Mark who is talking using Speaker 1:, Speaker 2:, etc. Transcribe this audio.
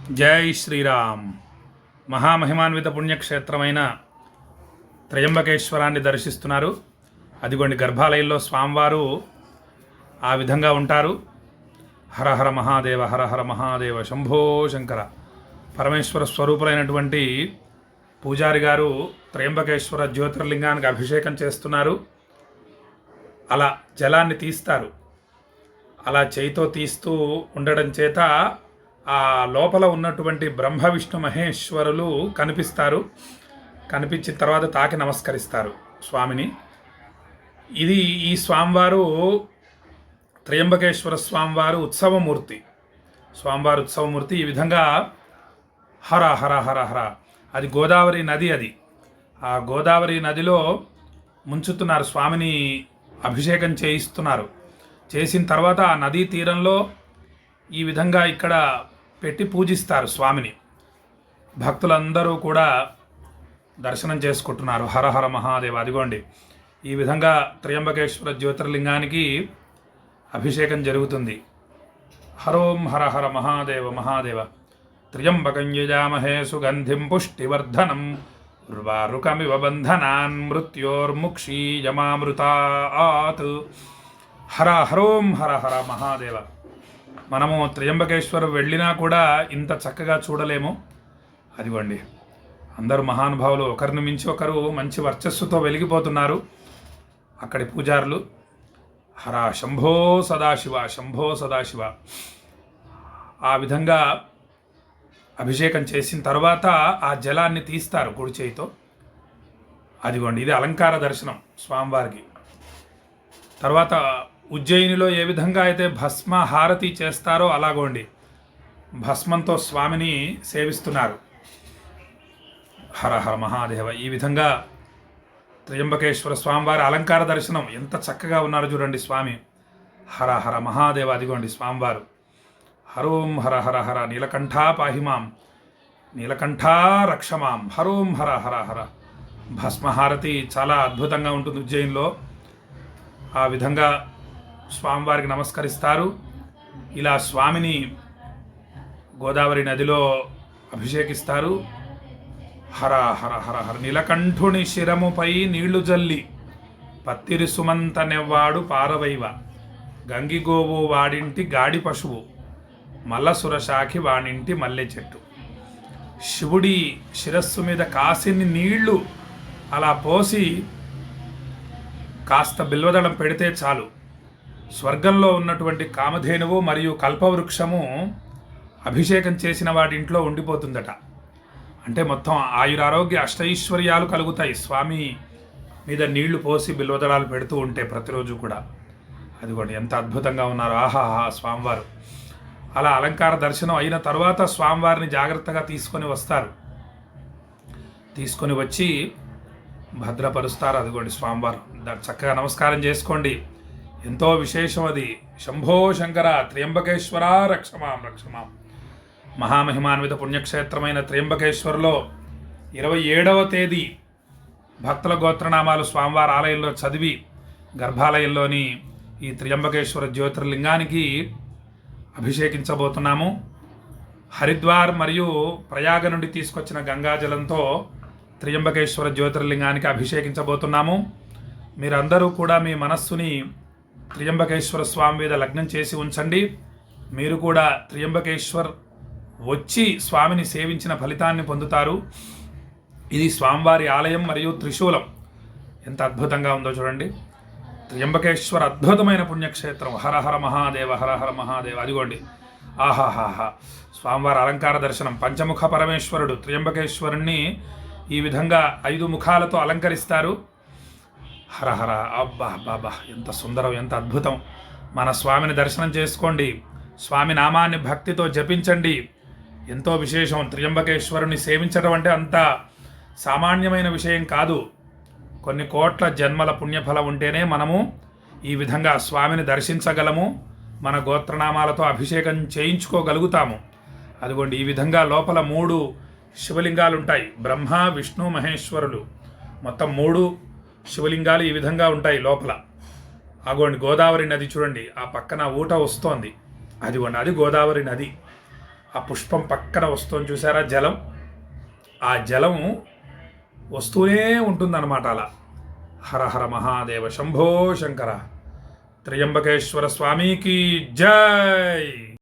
Speaker 1: జై శ్రీరామ్. మహామహిమాన్విత పుణ్యక్షేత్రమైన త్రయంబకేశ్వరాన్ని దర్శిస్తున్నారు. అదిగోండి గర్భాలయంలో స్వామివారు ఆ విధంగా ఉంటారు. హర హర మహాదేవ, హర హర మహాదేవ, శంభో శంకర. పరమేశ్వర స్వరూపులైనటువంటి పూజారి గారు త్రయంబకేశ్వర జ్యోతిర్లింగానికి అభిషేకం చేస్తున్నారు. అలా జలాన్ని తీస్తారు. అలా చేయితో తీస్తూ ఉండడం చేత ఆ లోపల ఉన్నటువంటి బ్రహ్మ విష్ణు మహేశ్వరులు కనిపిస్తారు. కనిపించిన తర్వాత తాకి నమస్కరిస్తారు స్వామిని. ఇది ఈ స్వామివారు త్రయంబకేశ్వర స్వామివారు ఉత్సవమూర్తి. స్వామివారు ఉత్సవమూర్తి. ఈ విధంగా హర హర హర హర. అది గోదావరి నది. అది ఆ గోదావరి నదిలో ముంచుతున్నారు స్వామిని, అభిషేకం చేయిస్తున్నారు. చేసిన తర్వాత ఆ నదీ తీరంలో ఈ విధంగా ఇక్కడ పెట్టి పూజిస్తారు స్వామిని. భక్తులందరూ కూడా దర్శనం చేసుకుంటున్నారు. హర హర మహాదేవ. అదిగోండి ఈ విధంగా త్రయంబకేశ్వర జ్యోతిర్లింగానికి అభిషేకం జరుగుతుంది. హరోం హర హర మహాదేవ మహాదేవ. త్ర్యంబకం యజామహే సుగంధిం పుష్టివర్ధనం ఉర్వారుకమివ బంధనాన్ మృత్యోర్ముక్షీయమామృతాత్. హర హరోం హర హర మహాదేవ. మనము త్రయంబకేశ్వరం వెళ్ళినా కూడా ఇంత చక్కగా చూడలేము. అదిగోండి అందరూ మహానుభావులు ఒకరిని మించి ఒకరు మంచి వర్చస్సుతో వెలిగిపోతున్నారు అక్కడి పూజారులు. హర శంభో సదాశివ, శంభో సదాశివ. ఆ విధంగా అభిషేకం చేసిన తర్వాత ఆ జలాన్ని తీస్తారు కుడి చేయితో. అదిగోండి ఇది అలంకార దర్శనం స్వామివారికి. తర్వాత ఉజ్జయినిలో ఏ విధంగా అయితే భస్మ హారతి చేస్తారో అలాగోండి భస్మంతో స్వామిని సేవిస్తున్నారు. హర హర మహాదేవ. ఈ విధంగా త్రయంబకేశ్వర స్వామివారి అలంకార దర్శనం. ఎంత చక్కగా ఉన్నారు చూడండి స్వామి. హర హర మహాదేవ. అదిగోండి స్వామివారు. హరోం హర హర హర. నీలకంఠా పాహిమాం, నీలకంఠా రక్షమాం. హరోం హర హర హర. భస్మహారతి చాలా అద్భుతంగా ఉంటుంది ఉజ్జయిన్లో. ఆ విధంగా స్వామివారికి నమస్కరిస్తారు. ఇలా స్వామిని గోదావరి నదిలో అభిషేకిస్తారు. హర హర హర హర. నీలకంఠుని శిరముపై నీళ్లు జల్లి పత్తిరి సుమంత నెవ్వాడు పారవైవ గంగిగోవు వాడింటి గాడి పశువు మల్లసురశాఖి వాడింటి మల్లె చెట్టు. శివుడి శిరస్సు మీద కాసిని నీళ్లు అలా పోసి కాస్త బిల్వదళం పెడితే చాలు, స్వర్గంలో ఉన్నటువంటి కామధేనువు మరియు కల్పవృక్షము అభిషేకం చేసిన వాడి ఇంట్లో ఉండిపోతుందట. అంటే మొత్తం ఆయురారోగ్య అష్టైశ్వర్యాలు కలుగుతాయి స్వామి మీద నీళ్లు పోసి బిల్వదళాలు పెడుతూ ఉంటే ప్రతిరోజు కూడా. అదిగోండి ఎంత అద్భుతంగా ఉన్నారు. ఆహాహా స్వామివారు. అలా అలంకార దర్శనం అయిన తర్వాత స్వామివారిని జాగ్రత్తగా తీసుకొని వస్తారు. తీసుకొని వచ్చి భద్రపరుస్తారు. అదిగోండి స్వామివారు. చక్కగా నమస్కారం చేసుకోండి. ఎంతో విశేషం అది. శంభో శంకర. త్రయంబకేశ్వర రక్షమాం రక్షమాం. మహామహిమాన్విత పుణ్యక్షేత్రమైన త్రయంబకేశ్వరలో 27వ తేదీ భక్తుల గోత్రనామాలు స్వామివారి ఆలయంలో చదివి గర్భాలయంలోని ఈ త్రయంబకేశ్వర జ్యోతిర్లింగానికి అభిషేకించబోతున్నాము. హరిద్వార్ మరియు ప్రయాగ నుండి తీసుకొచ్చిన గంగాజలంతో త్రయంబకేశ్వర జ్యోతిర్లింగానికి అభిషేకించబోతున్నాము. మీరందరూ కూడా మీ మనస్సుని త్రయంబకేశ్వర స్వామి మీద లగ్నం చేసి ఉంచండి. మీరు కూడా త్రయంబకేశ్వర్ వచ్చి స్వామిని సేవించిన ఫలితాన్ని పొందుతారు. ఇది స్వామివారి ఆలయం మరియు త్రిశూలం ఎంత అద్భుతంగా ఉందో చూడండి. త్రయంబకేశ్వర అద్భుతమైన పుణ్యక్షేత్రం. హర హర మహాదేవ, హర హర మహాదేవ. అదిగోండి ఆహాహాహా. స్వామివారి అలంకార దర్శనం. పంచముఖ పరమేశ్వరుడు త్రయంబకేశ్వరుణ్ణి ఈ విధంగా 5 ముఖాలతో అలంకరిస్తారు. హర హర. అబ్బా బాబా ఎంత సుందరం, ఎంత అద్భుతం. మన స్వామిని దర్శనం చేసుకోండి. స్వామి నామాన్ని భక్తితో జపించండి. ఎంతో విశేషం. త్రయంబకేశ్వరుని సేవించడం అంటే అంత సామాన్యమైన విషయం కాదు. కొన్ని కోట్ల జన్మల పుణ్యఫలం ఉంటేనే మనము ఈ విధంగా స్వామిని దర్శించగలము, మన గోత్రనామాలతో అభిషేకం చేయించుకోగలుగుతాము. అదిగోండి ఈ విధంగా లోపల 3 శివలింగాలు ఉంటాయి. బ్రహ్మ విష్ణు మహేశ్వరులు. మొత్తం 3 శివలింగాలు ఈ విధంగా ఉంటాయి లోపల. అగోండి గోదావరి నది చూడండి, ఆ పక్కన ఊట వస్తోంది. అదిగోండి అది గోదావరి నది. ఆ ఆ పుష్పం పక్కన వస్తుంది చూసారా జలం, ఆ జలం వస్తూనే ఉంటుందన్నమాట అలా. హర హర మహాదేవ శంభో శంకర. త్రయంబకేశ్వర స్వామికి జై.